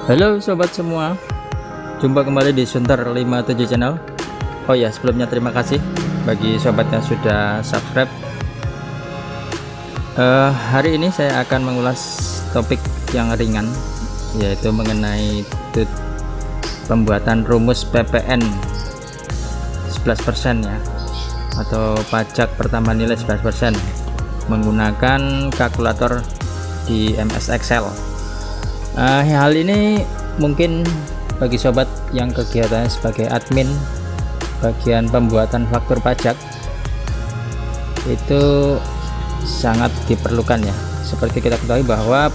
Halo sobat semua, jumpa kembali di Sunter 57 channel. Oh ya, sebelumnya terima kasih bagi sobat yang sudah subscribe. Hari ini saya akan mengulas topik yang ringan, yaitu mengenai pembuatan rumus PPN 11% ya, atau pajak pertambahan nilai 11% menggunakan kalkulator di MS Excel. Hal ini mungkin bagi sobat yang kegiatannya sebagai admin bagian pembuatan faktur pajak itu sangat diperlukan ya. Seperti kita ketahui bahwa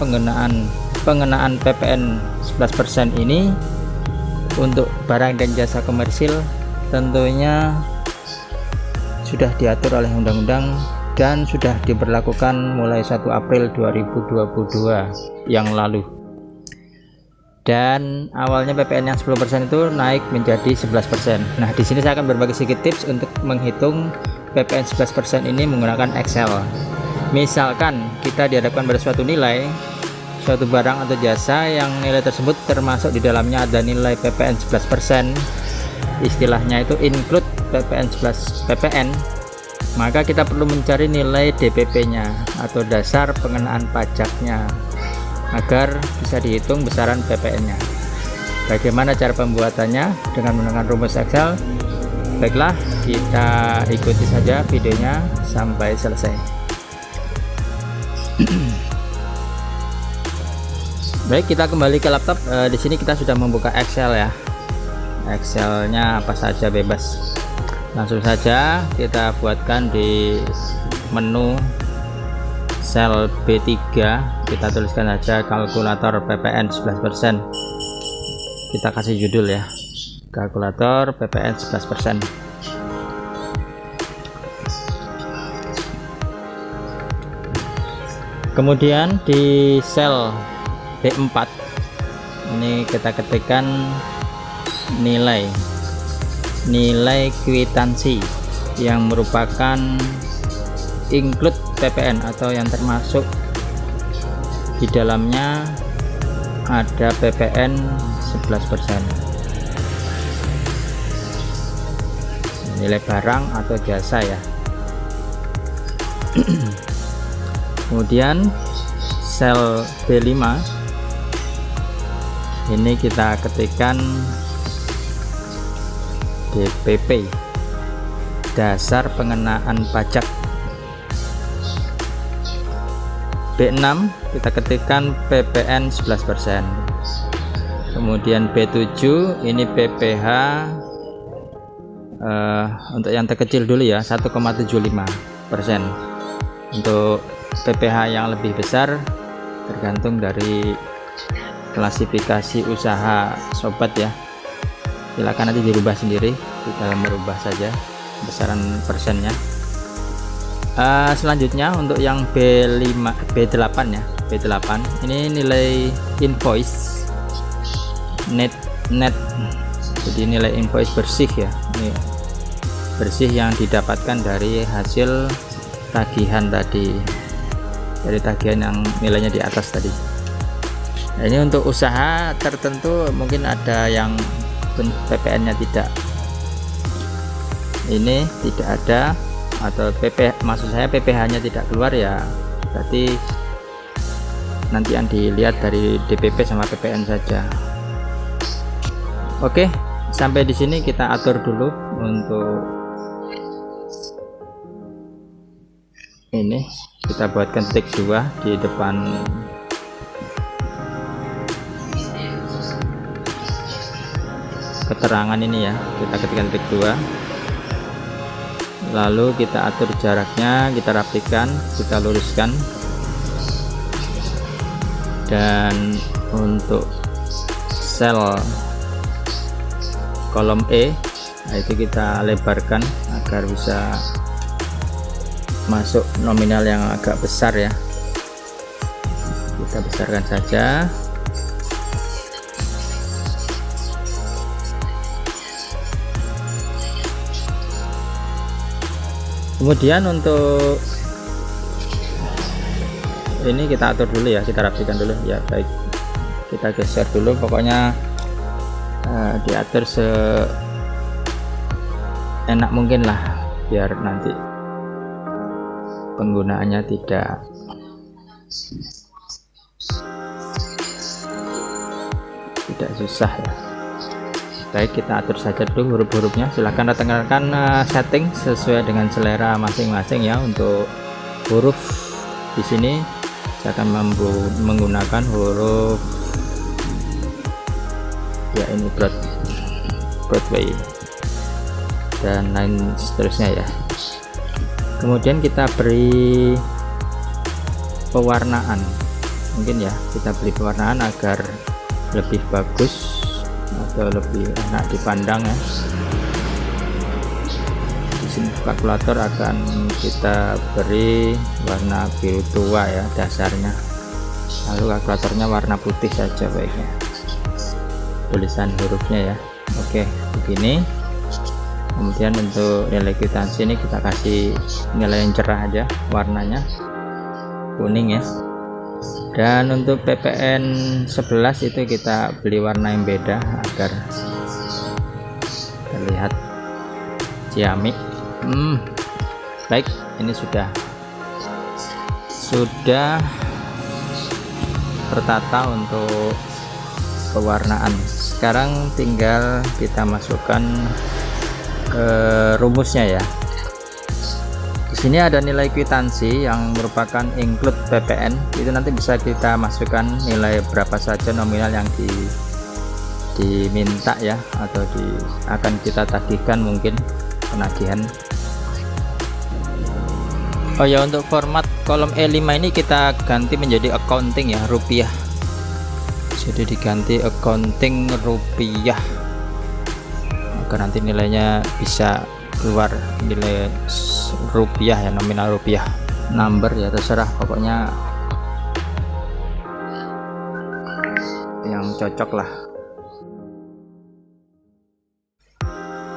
pengenaan PPN 11% ini untuk barang dan jasa komersil tentunya sudah diatur oleh undang-undang dan sudah diberlakukan mulai 1 April 2022 yang lalu. Dan awalnya PPN yang 10% itu naik menjadi 11%. Nah, di sini saya akan berbagi sedikit tips untuk menghitung PPN 11% ini menggunakan Excel. Misalkan kita dihadapkan pada suatu nilai, suatu barang atau jasa yang nilai tersebut termasuk di dalamnya ada nilai PPN 11%, istilahnya itu include PPN, maka kita perlu mencari nilai DPP-nya atau dasar pengenaan pajaknya, agar bisa dihitung besaran PPN-nya. Bagaimana cara pembuatannya dengan menggunakan rumus Excel? Baiklah, kita ikuti saja videonya sampai selesai. Baik, kita kembali ke laptop. Di sini kita sudah membuka Excel ya. Excelnya apa saja bebas. Langsung saja kita buatkan di menu sel B3, kita tuliskan saja kalkulator PPN 11%. Kita kasih judul ya, kalkulator PPN 11%. Kemudian di sel B4 ini kita ketikkan nilai kwitansi yang merupakan include PPN atau yang termasuk di dalamnya ada PPN 11%, nilai barang atau jasa ya. Kemudian sel B5 ini kita ketikkan DPP, dasar pengenaan pajak. B6 kita ketikkan PPN 11%. Kemudian B7 ini PPH untuk yang terkecil dulu ya, 1,75%. Untuk PPH yang lebih besar tergantung dari klasifikasi usaha sobat ya. Silakan nanti dirubah sendiri, kita merubah saja besaran persennya. Selanjutnya untuk yang B8 ya, B8 ini nilai invoice net, jadi nilai invoice bersih ya, ini bersih yang didapatkan dari hasil tagihan tadi, dari tagihan yang nilainya di atas tadi. Nah, ini untuk usaha tertentu mungkin ada yang PPN-nya tidak ada, atau maksud saya PPH-nya tidak keluar ya, berarti nanti yang dilihat dari DPP sama PPN saja. Oke, sampai di sini kita atur dulu untuk ini. Kita buatkan titik 2 di depan keterangan ini ya, kita ketikkan titik 2. Lalu kita atur jaraknya, kita rapikan, kita luruskan. Dan untuk sel kolom E, nah itu kita lebarkan agar bisa masuk nominal yang agak besar ya. Kita besarkan saja. Kemudian untuk ini kita atur dulu ya, kita rapikan dulu ya. Baik, kita geser dulu, pokoknya diatur enak mungkin lah biar nanti penggunaannya tidak susah ya. Baik, kita atur saja dulu huruf-hurufnya. Silahkan rekan-rekan setting sesuai dengan selera masing-masing ya. Untuk huruf di sini saya akan menggunakan huruf ya, ini Broadway dan lain seterusnya ya. Kemudian kita beri pewarnaan, mungkin ya, kita beri pewarnaan agar lebih bagus atau lebih enak dipandang ya. Di sini kalkulator akan kita beri warna biru tua ya dasarnya, lalu kalkulatornya warna putih saja baiknya, tulisan hurufnya ya. Oke, begini. Kemudian untuk nilai kwitansi ini kita kasih nilai yang cerah aja, warnanya kuning ya. Dan untuk PPN 11 itu kita beli warna yang beda agar terlihat ciamik. Baik, ini sudah tertata untuk pewarnaan. Sekarang tinggal kita masukkan ke rumusnya ya. Di sini ada nilai kwitansi yang merupakan include PPN, itu nanti bisa kita masukkan nilai berapa saja nominal yang diminta ya, atau akan kita tagihkan mungkin penagihan. Oh ya, untuk format kolom E5 ini kita ganti menjadi accounting ya, rupiah. Jadi diganti accounting rupiah agar nanti nilainya bisa keluar nilai rupiah ya, nominal rupiah. Number ya terserah, pokoknya yang cocok lah.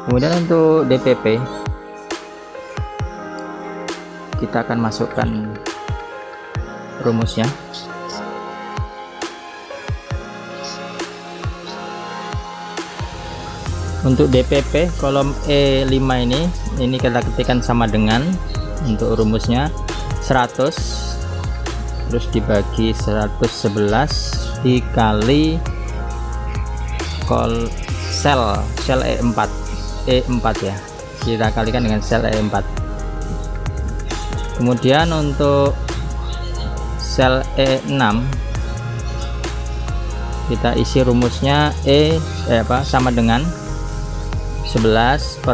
Kemudian untuk DPP kita akan masukkan rumusnya. Untuk DPP kolom E5 ini kita ketikkan sama dengan, untuk rumusnya 100 terus dibagi 111 dikali sel E4 ya, kita kalikan dengan sel E4. Kemudian untuk sel E6 kita isi rumusnya sama dengan 11%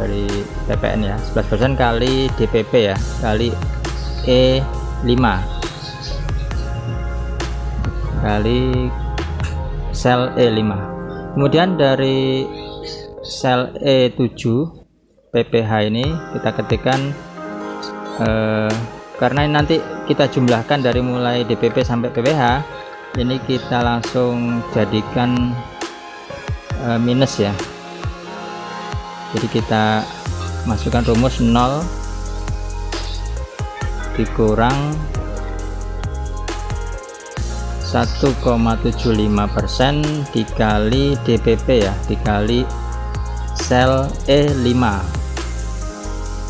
dari PPN ya, 11% kali DPP ya, kali E5 kali sel E5. Kemudian dari sel E7 PPH ini kita ketikkan karena nanti kita jumlahkan dari mulai DPP sampai PPH, ini kita langsung jadikan minus ya. Jadi kita masukkan rumus 0 dikurang 1,75% dikali DPP ya, dikali sel E5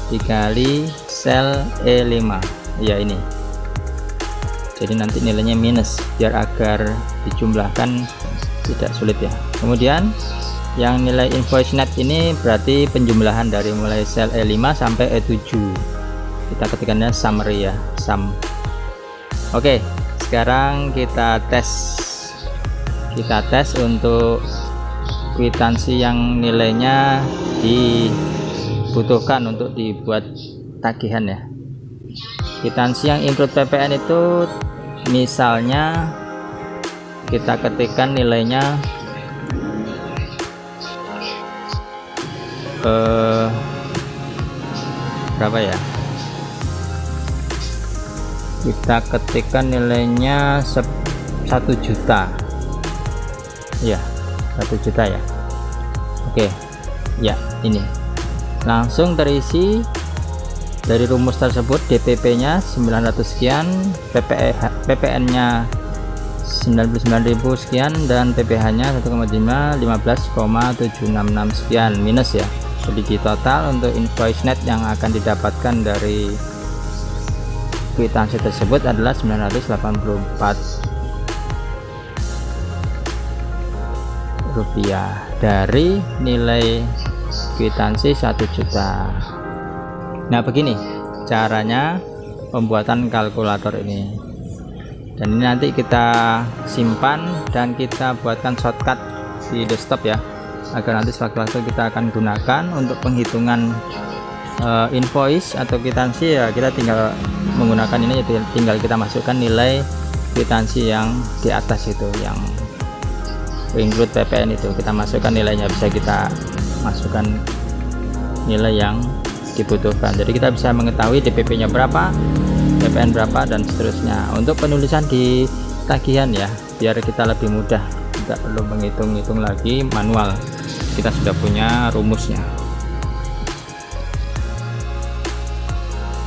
dikali sel E5 ya, ini. Jadi nanti nilainya minus biar agar dijumlahkan tidak sulit ya. Kemudian yang nilai invoice net ini berarti penjumlahan dari mulai sel E5 sampai E7. Kita ketikkannya summary ya, sum. Oke, sekarang kita tes untuk kwitansi yang nilainya dibutuhkan untuk dibuat tagihan ya. Kwitansi yang include PPN itu misalnya kita ketikkan nilainya berapa ya, kita ketikkan nilainya 1 juta ya, 1 juta ya. Oke ya, ini langsung terisi dari rumus tersebut. DPP nya 900 sekian, PPN nya 99.000 sekian, dan PPh nya 1,5 15,766 sekian minus ya. Jadi di total untuk invoice net yang akan didapatkan dari kwitansi tersebut adalah 984 rupiah dari nilai kwitansi 1 juta. Nah, begini caranya pembuatan kalkulator ini, dan ini nanti kita simpan dan kita buatkan shortcut di desktop ya, agar nanti sewaktu-waktu kita akan gunakan untuk penghitungan invoice atau kwitansi ya. Kita tinggal menggunakan ini, tinggal kita masukkan nilai kwitansi yang di atas itu, yang include PPN itu, kita masukkan nilainya, bisa kita masukkan nilai yang dibutuhkan. Jadi kita bisa mengetahui DPP nya berapa, PPN berapa, dan seterusnya. Untuk penulisan di tagihan ya, biar kita lebih mudah, tidak perlu menghitung-hitung lagi manual, kita sudah punya rumusnya.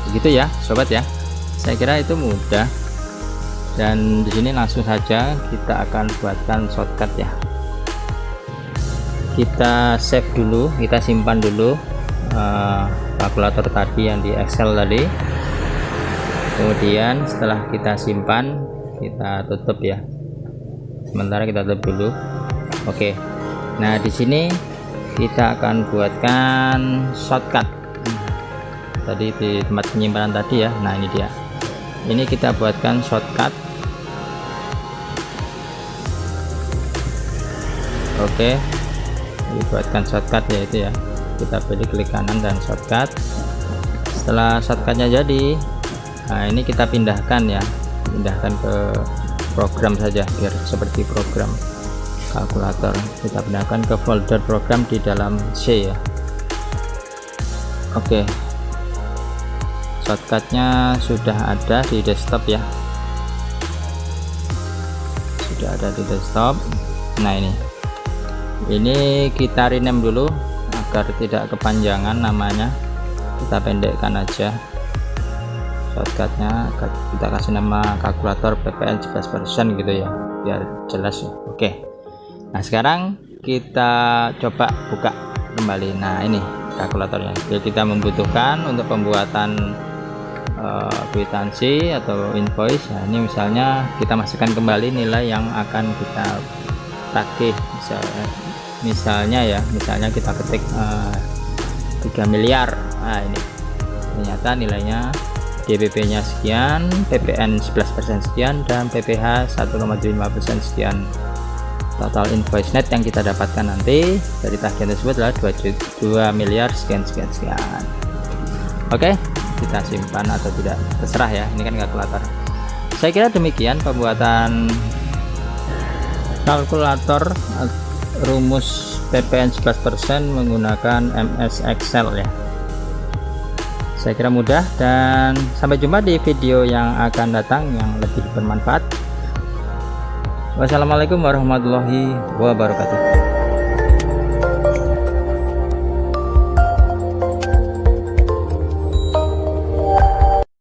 Begitu ya sobat ya, saya kira itu mudah. Dan di sini langsung saja kita akan buatkan shortcut ya. Kita save dulu, kita simpan dulu kalkulator tadi yang di Excel tadi. Kemudian setelah kita simpan, kita tutup ya. Sementara kita tutup dulu. Oke. Nah, di sini kita akan buatkan shortcut. Tadi di tempat penyimpanan tadi ya. Nah, ini dia. Ini kita buatkan shortcut. Oke, dibuatkan shortcut yaitu ya, kita pilih klik kanan dan shortcut. Setelah shortcutnya jadi, nah ini kita pindahkan ya, pindahkan ke program saja biar seperti program kalkulator. Kita pindahkan ke folder program di dalam C ya. Oke, shortcutnya sudah ada di desktop ya, sudah ada di desktop. Nah, ini kita rename dulu agar tidak kepanjangan namanya, kita pendekkan aja shortcutnya, kita kasih nama kalkulator PPN 11% gitu ya, biar jelas ya. Oke, nah sekarang kita coba buka kembali. Nah, ini kalkulatornya. Jadi kita membutuhkan untuk pembuatan kwitansi atau invoice. Nah, ini misalnya kita masukkan kembali nilai yang akan kita tagih, misalnya kita ketik 3 miliar. Nah, ini ternyata nilainya DPP nya sekian, PPN 11% sekian, dan PPh 1,75% sekian. Total invoice net yang kita dapatkan nanti dari tagihan tersebut adalah 2 miliar sekian. Oke, kita simpan atau tidak terserah ya, ini kan kalkulator. Saya kira demikian pembuatan kalkulator rumus PPN 11% menggunakan MS Excel ya. Saya kira mudah, dan sampai jumpa di video yang akan datang yang lebih bermanfaat. Wassalamualaikum warahmatullahi wabarakatuh.